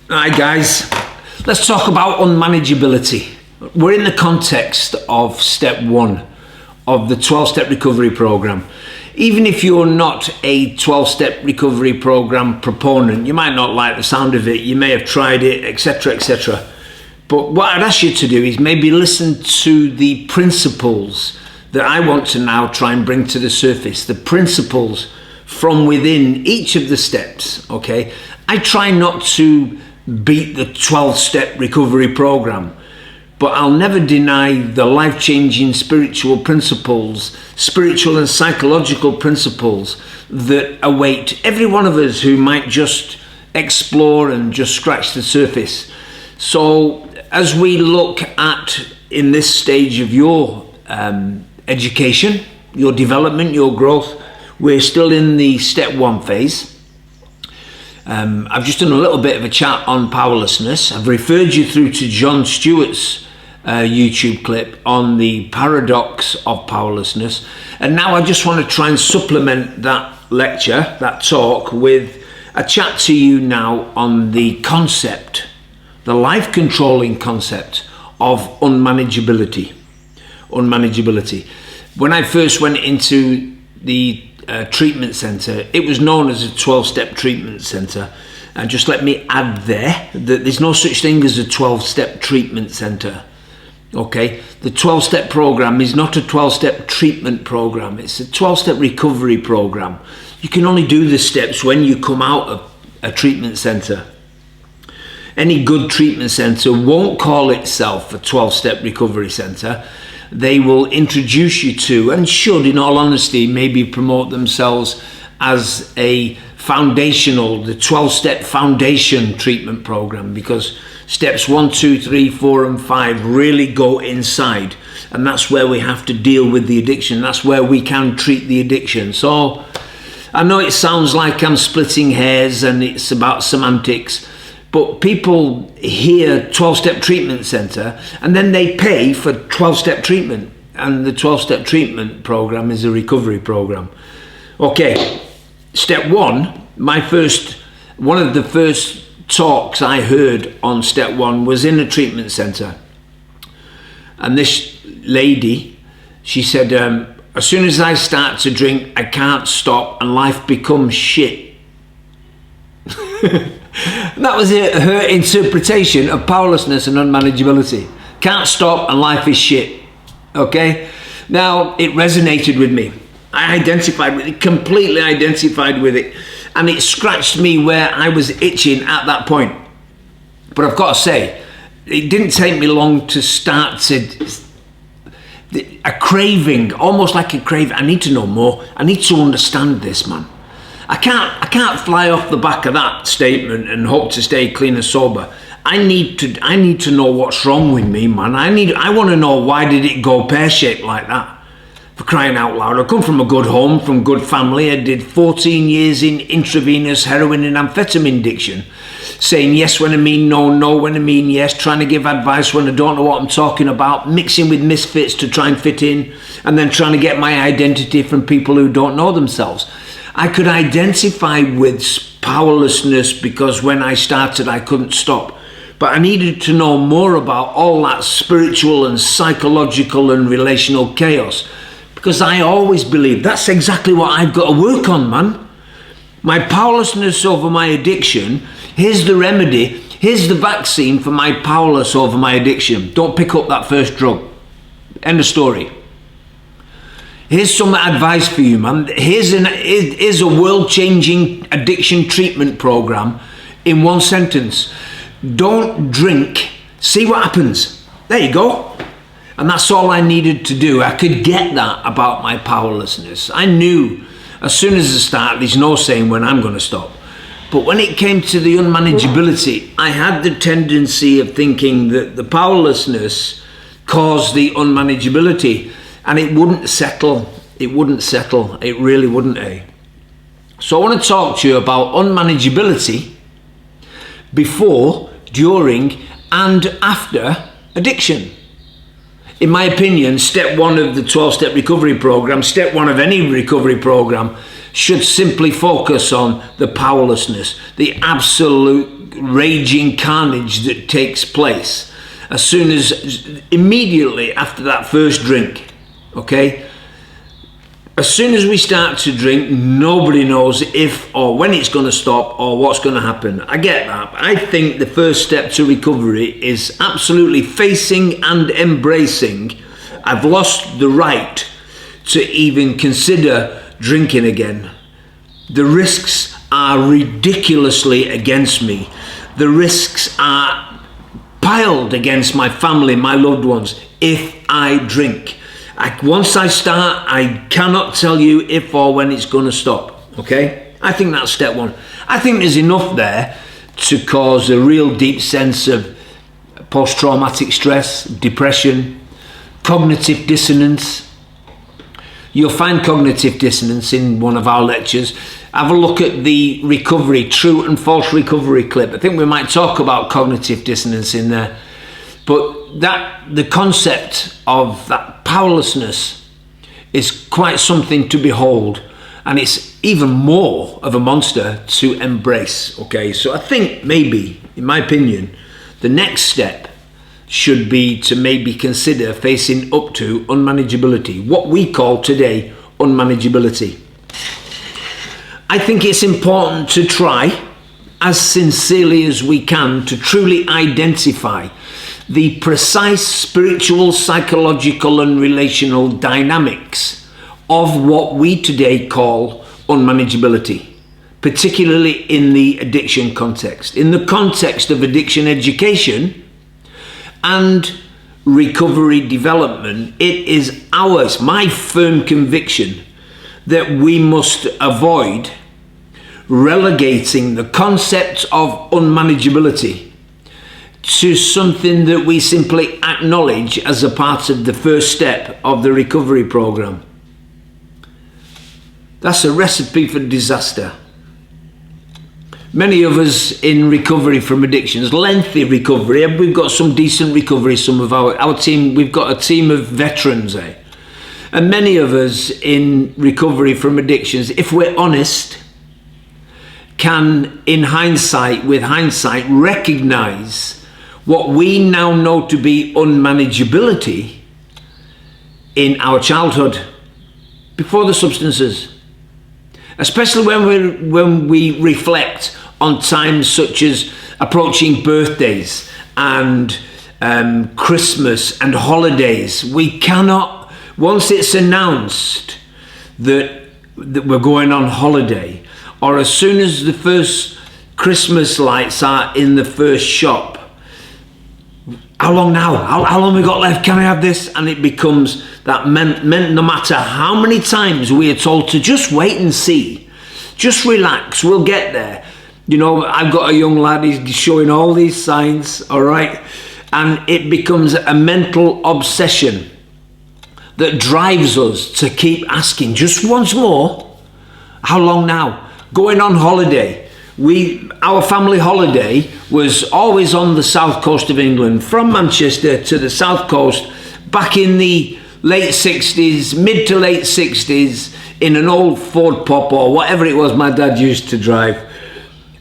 Hi guys, let's talk about unmanageability. We're in the context of step 1 of the 12-step recovery program. Even if you're not a 12-step recovery program proponent, you might not like the sound of it, you may have tried it, etc, etc. But what I'd ask you to do is maybe listen to the principles that I want to now try and bring to the surface, the principles from within each of the steps, okay? I try not to beat the 12-step recovery program, but I'll never deny the life-changing spiritual principles, spiritual and psychological principles that await every one of us who might just explore and just scratch the surface. So as we look at, in this stage of your education, your development, your growth, we're still in the step 1 phase. I've just done a little bit of a chat on powerlessness. I've referred you through to John Stewart's YouTube clip on the paradox of powerlessness. And now I just want to try and supplement that lecture, that talk, with a chat to you now on the concept, the life-controlling concept of unmanageability. Unmanageability. When I first went into the treatment centre, it was known as a 12-step treatment centre, and just let me add there that there's no such thing as a 12-step treatment centre. Okay, the 12-step program is not a 12-step treatment program, it's a 12-step recovery program. You can only do the steps when you come out of a treatment centre. Any good treatment centre won't call itself a 12-step recovery centre. They will introduce you to, and should in all honesty maybe promote themselves as a foundational, the 12-step foundation treatment program, because steps 1, 2, 3, 4 and 5 really go inside, and that's where we have to deal with the addiction. That's where we can treat the addiction. So I know it sounds like I'm splitting hairs and it's about semantics, but people hear 12-step treatment centre and then they pay for 12-step treatment, and the 12-step treatment program is a recovery program. Okay, step 1, one of the first talks I heard on step 1 was in a treatment centre, and this lady, she said, as soon as I start to drink I can't stop and life becomes shit. That was her interpretation of powerlessness and unmanageability. Can't stop and life is shit. Okay, now it resonated with me. I identified with it, completely identified with it, and it scratched me where I was itching at that point. But I've got to say, it didn't take me long to start a craving, almost like a craving. I need to know more. I need to understand this, man. I can't fly off the back of that statement and hope to stay clean and sober. I need to know what's wrong with me, man. I want to know, why did it go pear-shaped like that? For crying out loud. I come from a good home, from good family. I did 14 years in intravenous heroin and amphetamine addiction, saying yes when I mean no, no when I mean yes, trying to give advice when I don't know what I'm talking about, mixing with misfits to try and fit in, and then trying to get my identity from people who don't know themselves. I could identify with powerlessness because when I started I couldn't stop. But I needed to know more about all that spiritual and psychological and relational chaos, because I always believed that's exactly what I've got to work on, man. My powerlessness over my addiction, here's the remedy, here's the vaccine for my powerless over my addiction. Don't pick up that first drug. End of story. Here's some advice for you, man. Here's a world-changing addiction treatment program in one sentence. Don't drink, see what happens. There you go. And that's all I needed to do. I could get that about my powerlessness. I knew as soon as I start, there's no saying when I'm going to stop. But when it came to the unmanageability, I had the tendency of thinking that the powerlessness caused the unmanageability. And it wouldn't settle. It wouldn't settle. It really wouldn't, eh? So I want to talk to you about unmanageability before, during, and after addiction. In my opinion, step 1 of the 12-step recovery program, step 1 of any recovery program, should simply focus on the powerlessness, the absolute raging carnage that takes place as soon as, immediately after that first drink, okay? As soon as we start to drink, nobody knows if or when it's going to stop or what's going to happen. I get that. I think the first step to recovery is absolutely facing and embracing I've lost the right to even consider drinking again. The risks are ridiculously against me. The risks are piled against my family, my loved ones, if I drink. Once I start, I cannot tell you if or when it's going to stop, okay? I think that's step one. I think there's enough there to cause a real deep sense of post-traumatic stress, depression, cognitive dissonance. You'll find cognitive dissonance in one of our lectures. Have a look at the recovery, true and false recovery clip. I think we might talk about cognitive dissonance in there. But the concept of that powerlessness is quite something to behold, and it's even more of a monster to embrace, okay? So I think maybe, in my opinion, the next step should be to maybe consider facing up to unmanageability, what we call today unmanageability. I think it's important to try as sincerely as we can to truly identify the precise spiritual, psychological and relational dynamics of what we today call unmanageability, particularly in the addiction context. In the context of addiction education and recovery development, it is my firm conviction that we must avoid relegating the concept of unmanageability to something that we simply acknowledge as a part of the first step of the recovery program. That's a recipe for disaster. Many of us in recovery from addictions, lengthy recovery, we've got some decent recovery, some of our team, we've got a team of veterans, and many of us in recovery from addictions, if we're honest, can, with hindsight, recognize what we now know to be unmanageability in our childhood, before the substances. Especially when we reflect on times such as approaching birthdays and Christmas and holidays. We cannot, once it's announced that we're going on holiday, or as soon as the first Christmas lights are in the first shop, how long now? How long we got left? Can I have this? And it becomes that meant no matter how many times we are told to just wait and see, just relax, we'll get there. You know, I've got a young lad, he's showing all these signs, all right? And it becomes a mental obsession that drives us to keep asking just once more, how long now? Going on holiday. Our family holiday was always on the south coast of England, from Manchester to the south coast, back in the late 60s, mid to late 60s, in an old Ford Pop or whatever it was my dad used to drive.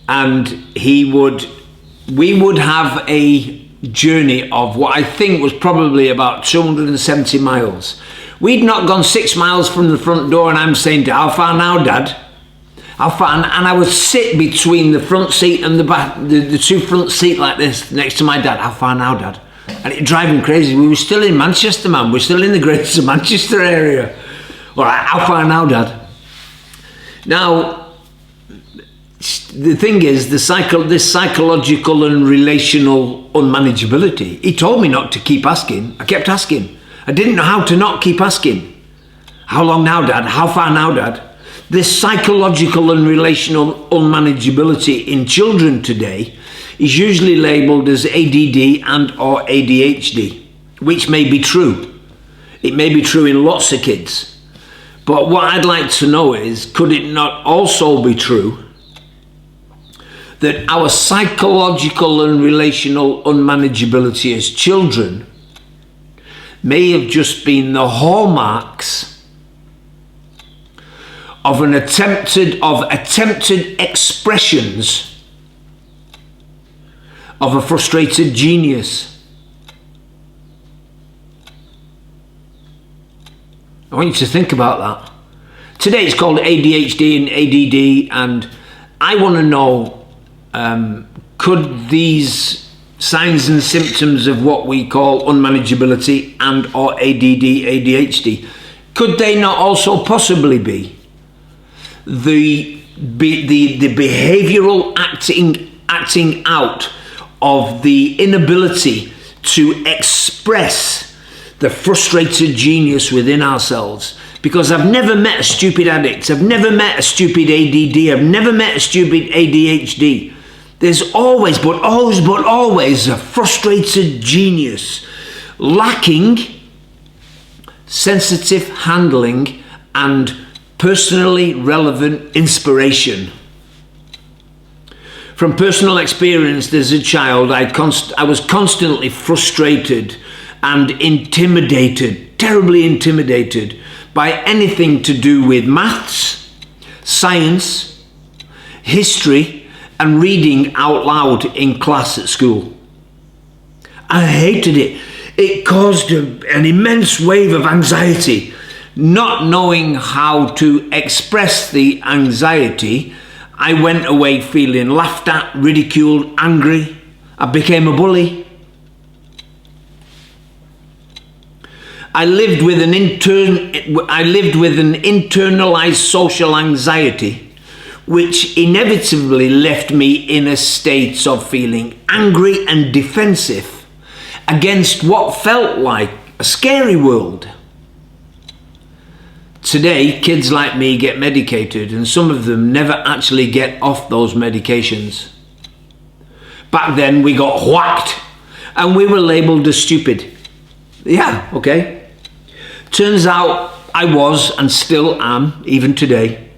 And we would have a journey of what I think was probably about 270 miles. We'd not gone 6 miles from the front door, and I'm saying, how far now, Dad? How far? And I would sit between the front seat and the back, the two front seat like this, next to my dad. How far now, Dad? And it drove him crazy. We were still in Manchester, man. We're still in the Greater Manchester area. All right, how far now, Dad? Now, the thing is, this psychological and relational unmanageability, he told me not to keep asking. I kept asking. I didn't know how to not keep asking. How long now, Dad? How far now, Dad? This psychological and relational unmanageability in children today is usually labelled as ADD and or ADHD, which may be true. It may be true in lots of kids. But what I'd like to know is, could it not also be true that our psychological and relational unmanageability as children may have just been the hallmarks of attempted expressions of a frustrated genius. I want you to think about that. Today it's called ADHD and ADD, and I want to know, could these signs and symptoms of what we call unmanageability and or ADD, ADHD, could they not also possibly be the behavioural acting out of the inability to express the frustrated genius within ourselves? Because I've never met a stupid addict, I've never met a stupid ADD, I've never met a stupid ADHD. There's always a frustrated genius lacking sensitive handling and personally relevant inspiration. From personal experience as a child, I was constantly frustrated and intimidated, terribly intimidated by anything to do with maths, science, history, and reading out loud in class at school. I hated it. It caused an immense wave of anxiety. Not knowing how to express the anxiety, I went away feeling laughed at, ridiculed, angry. I became a bully. I lived with an internalized social anxiety, which inevitably left me in a state of feeling angry and defensive against what felt like a scary world. Today, kids like me get medicated, and some of them never actually get off those medications. Back then, we got whacked, and we were labelled as stupid. Yeah, okay. Turns out I was, and still am, even today,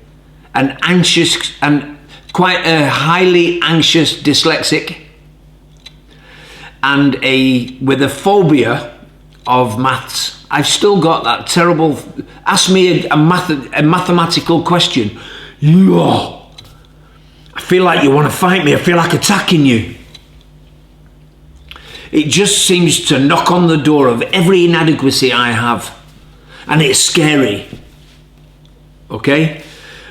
an anxious and quite a highly anxious dyslexic, and with a phobia of maths. I've still got that terrible. Ask me a mathematical question. I feel like you want to fight me. I feel like attacking you. It just seems to knock on the door of every inadequacy I have, and it's scary. Okay?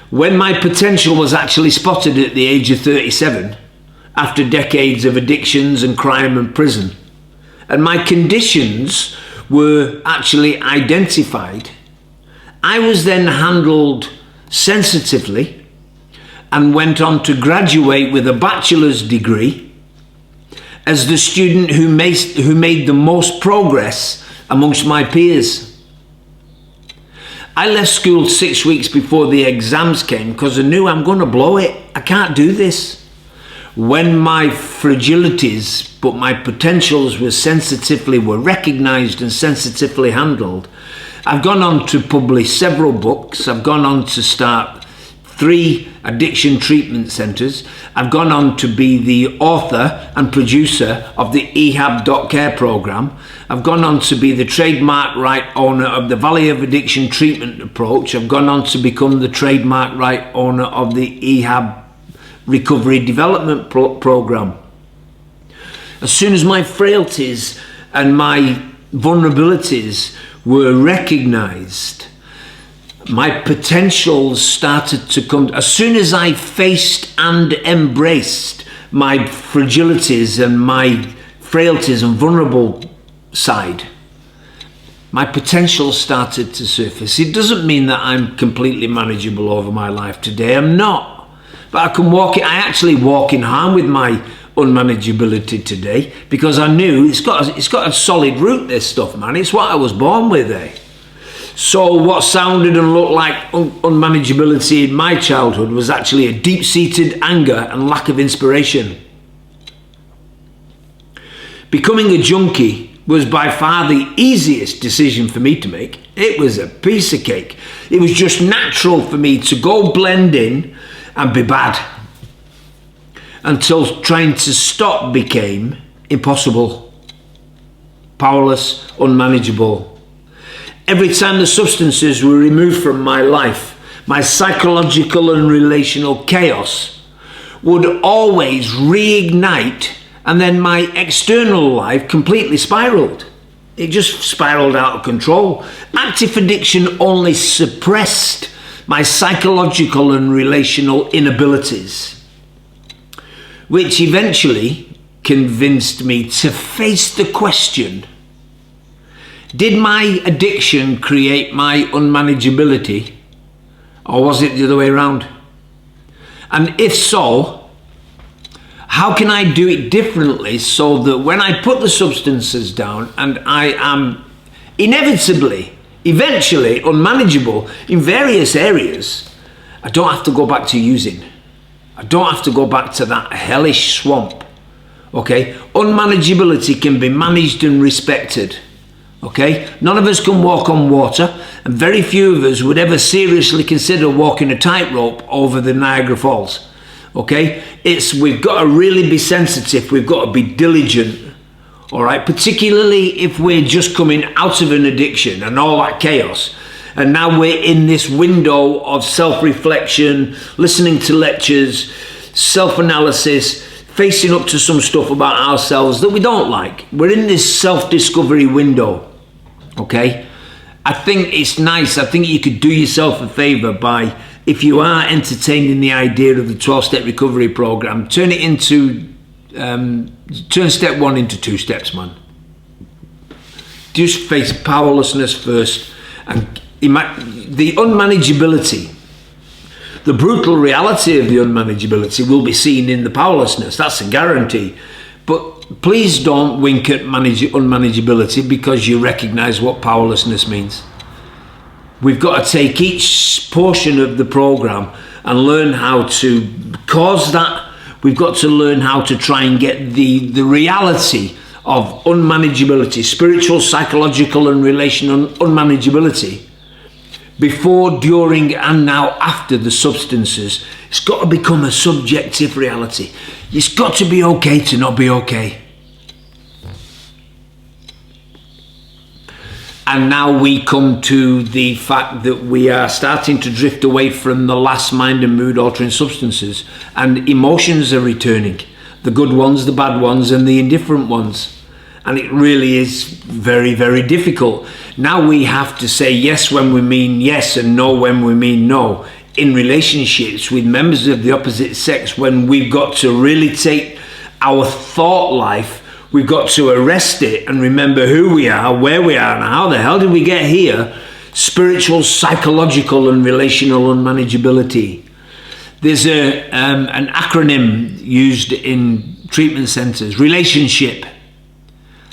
When my potential was actually spotted at the age of 37, after decades of addictions and crime and prison, and my conditions were actually identified, I was then handled sensitively and went on to graduate with a bachelor's degree as the student who made the most progress amongst my peers. I left school 6 weeks before the exams came because I knew I'm going to blow it. I can't do this. When my fragilities but my potentials were recognised and sensitively handled, I've gone on to publish several books. I've gone on to start 3 addiction treatment centres. I've gone on to be the author and producer of the ehab.care programme. I've gone on to be the trademark right owner of the Valley of Addiction treatment approach. I've gone on to become the trademark right owner of the ehab recovery development programme. As soon as my frailties and my vulnerabilities were recognised, my potentials started to come. As soon as I faced and embraced my fragilities and my frailties and vulnerable side, my potential started to surface. It doesn't mean that I'm completely manageable over my life today. I'm not. But I actually walk in harm with my unmanageability today, because I knew it's got a solid root, this stuff, man. It's what I was born with, eh? So what sounded and looked like unmanageability in my childhood was actually a deep-seated anger and lack of inspiration. Becoming a junkie was by far the easiest decision for me to make. It was a piece of cake. It was just natural for me to go blend in and be bad, until trying to stop became impossible, powerless, unmanageable. Every time the substances were removed from my life, my psychological and relational chaos would always reignite, and then my external life completely spiraled. It just spiraled out of control. Active addiction only suppressed my psychological and relational inabilities, which eventually convinced me to face the question: did my addiction create my unmanageability, or was it the other way around? And if so, how can I do it differently so that when I put the substances down and I am inevitably, eventually unmanageable in various areas, I don't have to go back to using. I don't have to go back to that hellish swamp. Okay? Unmanageability can be managed and respected. Okay? None of us can walk on water, and very few of us would ever seriously consider walking a tightrope over the Niagara Falls. Okay? We've got to really be sensitive, we've got to be diligent. Alright? Particularly if we're just coming out of an addiction and all that chaos. And now we're in this window of self-reflection, listening to lectures, self-analysis, facing up to some stuff about ourselves that we don't like. We're in this self-discovery window, okay? I think it's nice. I think you could do yourself a favor by, if you are entertaining the idea of the 12-step recovery program, turn step 1 into 2 steps, man. Just face powerlessness first, and the unmanageability, the brutal reality of the unmanageability will be seen in the powerlessness. That's a guarantee. But please don't wink at unmanageability because you recognize what powerlessness means. We've got to take each portion of the program and learn how to cause that. We've got to learn how to try and get the reality of unmanageability, spiritual, psychological and relational unmanageability, before, during and now after the substances. It's got to become a subjective reality. It's got to be okay to not be okay. And now we come to the fact that we are starting to drift away from the last mind and mood altering substances, and emotions are returning. The good ones, the bad ones and the indifferent ones. And it really is very, very difficult. Now we have to say yes when we mean yes and no when we mean no. In relationships with members of the opposite sex, when we've got to really take our thought life, we've got to arrest it and remember who we are, where we are, and how the hell did we get here? Spiritual, psychological and relational unmanageability. There's an acronym used in treatment centres. Relationship.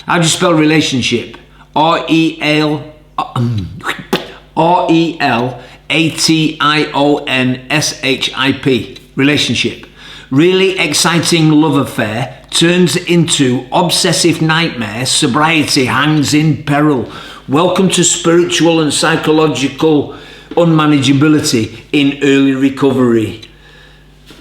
How do you spell relationship? R-E-L-A-T-I-O-N-S-H-I-P. Relationship. Really exciting love affair turns into obsessive nightmare. Sobriety hangs in peril. Welcome to spiritual and psychological unmanageability in early recovery.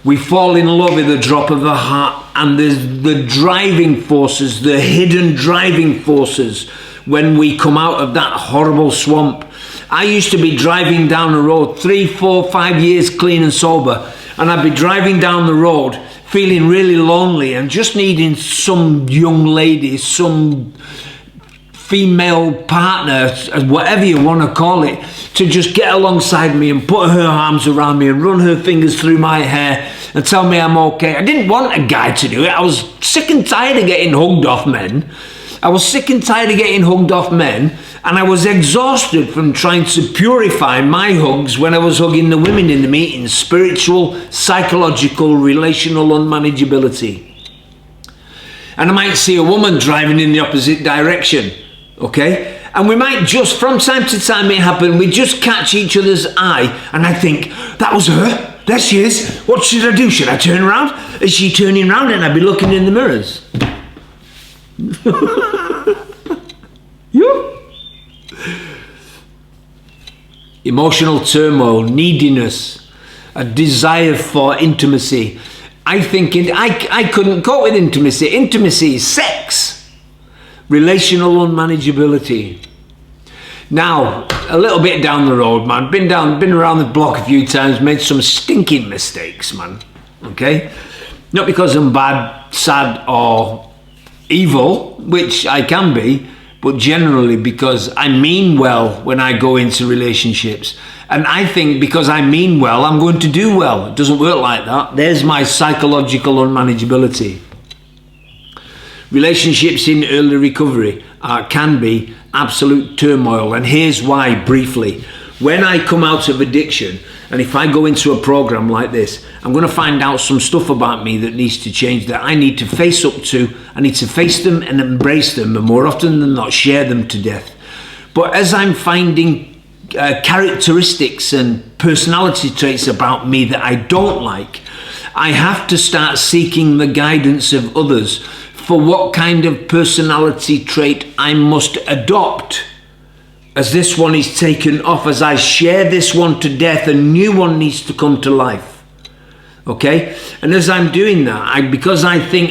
We fall in love with the drop of a hat, and there's the driving forces, the hidden driving forces when we come out of that horrible swamp. I used to be driving down the road 3, 4, 5 years clean and sober, and I'd be driving down the road feeling really lonely and just needing some young lady, some female partner, whatever you want to call it, to just get alongside me and put her arms around me and run her fingers through my hair and tell me I'm okay. I didn't want a guy to do it. I was sick and tired of getting hugged off men. And I was exhausted from trying to purify my hugs when I was hugging the women in the meetings. Spiritual, psychological, relational unmanageability. And I might see a woman driving in the opposite direction, okay? And we might just, from time to time it happen, we just catch each other's eye, and I think, that was her. There she is. What should I do? Should I turn around? Is she turning around? And I'd be looking in the mirrors. Emotional turmoil, neediness, a desire for intimacy. I couldn't cope with intimacy. Intimacy is sex. Relational unmanageability. Now, a little bit down the road, man. Been around the block a few times, made some stinking mistakes, man. Okay? Not because I'm bad, sad, or evil, which I can be, but generally because I mean well when I go into relationships. And I think because I mean well, I'm going to do well. It doesn't work like that. There's my psychological unmanageability. Relationships in early recovery can be absolute turmoil. And here's why, briefly. When I come out of addiction, and if I go into a program like this, I'm going to find out some stuff about me that needs to change, that I need to face up to. I need to face them and embrace them, and more often than not, share them to death. But as I'm finding characteristics and personality traits about me that I don't like, I have to start seeking the guidance of others for what kind of personality trait I must adopt. As this one is taken off, as I share this one to death, a new one needs to come to life. Okay? And as I'm doing that, because I think,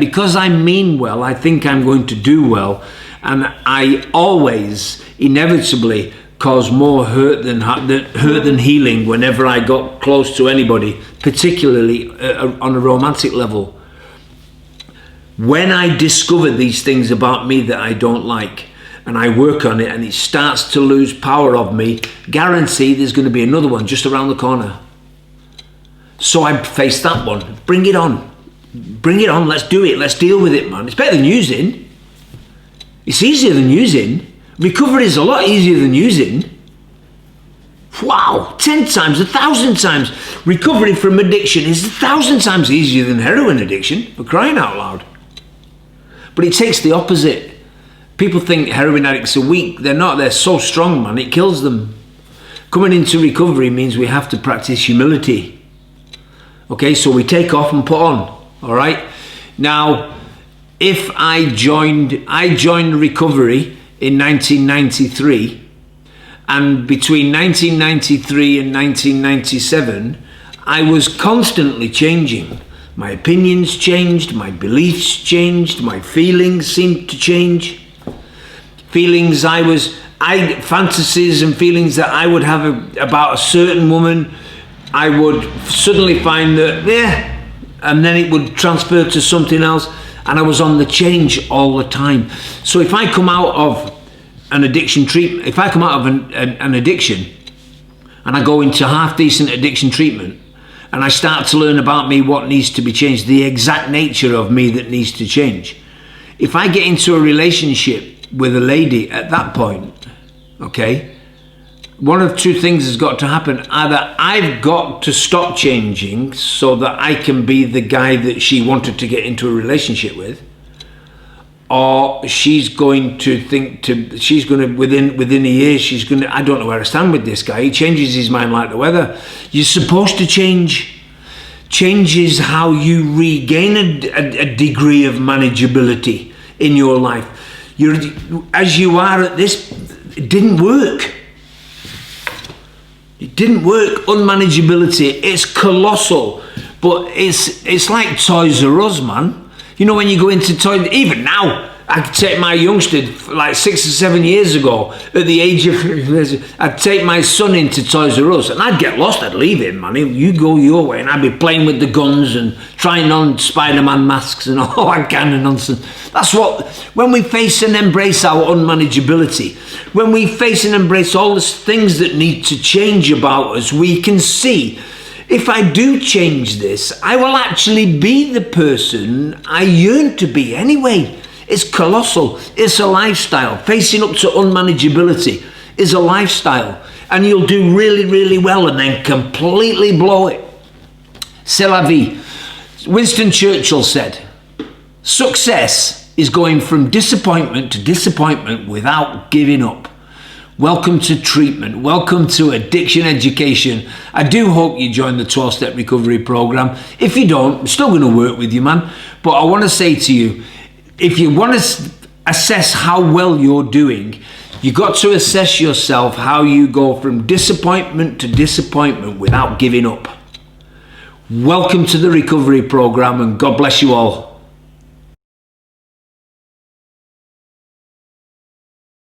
because I mean well, I think I'm going to do well. And I always, inevitably, cause more hurt than healing whenever I got close to anybody, particularly on a romantic level. When I discover these things about me that I don't like, and I work on it, and it starts to lose power of me, guarantee there's going to be another one just around the corner. So I face that one. Bring it on. Bring it on. Let's do it. Let's deal with it, man. It's better than using. It's easier than using. Recovery is a lot easier than using. Wow, 10 times, 1,000 times. Recovery from addiction is 1,000 times easier than heroin addiction, for crying out loud. But it takes the opposite. People think heroin addicts are weak. They're not. They're so strong, man. It kills them. Coming into recovery means we have to practice humility. Okay, so we take off and put on. All right. Now, if I joined recovery in 1993, and between 1993 and 1997, I was constantly changing. My opinions changed, my beliefs changed, my feelings seemed to change. Fantasies and feelings that I would have about a certain woman, I would suddenly find that, and then it would transfer to something else, and I was on the change all the time. So if I come out of an addiction treatment, if I come out of an addiction, and I go into half-decent addiction treatment, and I start to learn about me, what needs to be changed, the exact nature of me that needs to change. If I get into a relationship with a lady at that point, okay, one of two things has got to happen. Either I've got to stop changing so that I can be the guy that she wanted to get into a relationship with, or she's going to within a year, I don't know where I stand with this guy. He changes his mind like the weather. You're supposed to change. Change is how you regain a degree of manageability in your life. As you are at this, it didn't work. It didn't work. Unmanageability, it's colossal, but it's like Toys R Us, man. You know, when you go into Toys, even now, I could take my youngster, like 6 or 7 years ago, at the age of, I'd take my son into Toys R Us, and I'd get lost, I'd leave him, man. You go your way, and I'd be playing with the guns and trying on Spider-Man masks and all that kind of nonsense. That's what, when we face and embrace our unmanageability, when we face and embrace all the things that need to change about us, we can see, if I do change this, I will actually be the person I yearn to be anyway. It's colossal. It's a lifestyle. Facing up to unmanageability is a lifestyle. And you'll do really, really well and then completely blow it. C'est la vie. Winston Churchill said, success is going from disappointment to disappointment without giving up. Welcome to treatment. Welcome to addiction education. I do hope you join the 12-step recovery program. If you don't, I'm still going to work with you, man. But I want to say to you, if you want to assess how well you're doing, you got to assess yourself how you go from disappointment to disappointment without giving up. Welcome to the recovery program, and God bless you all.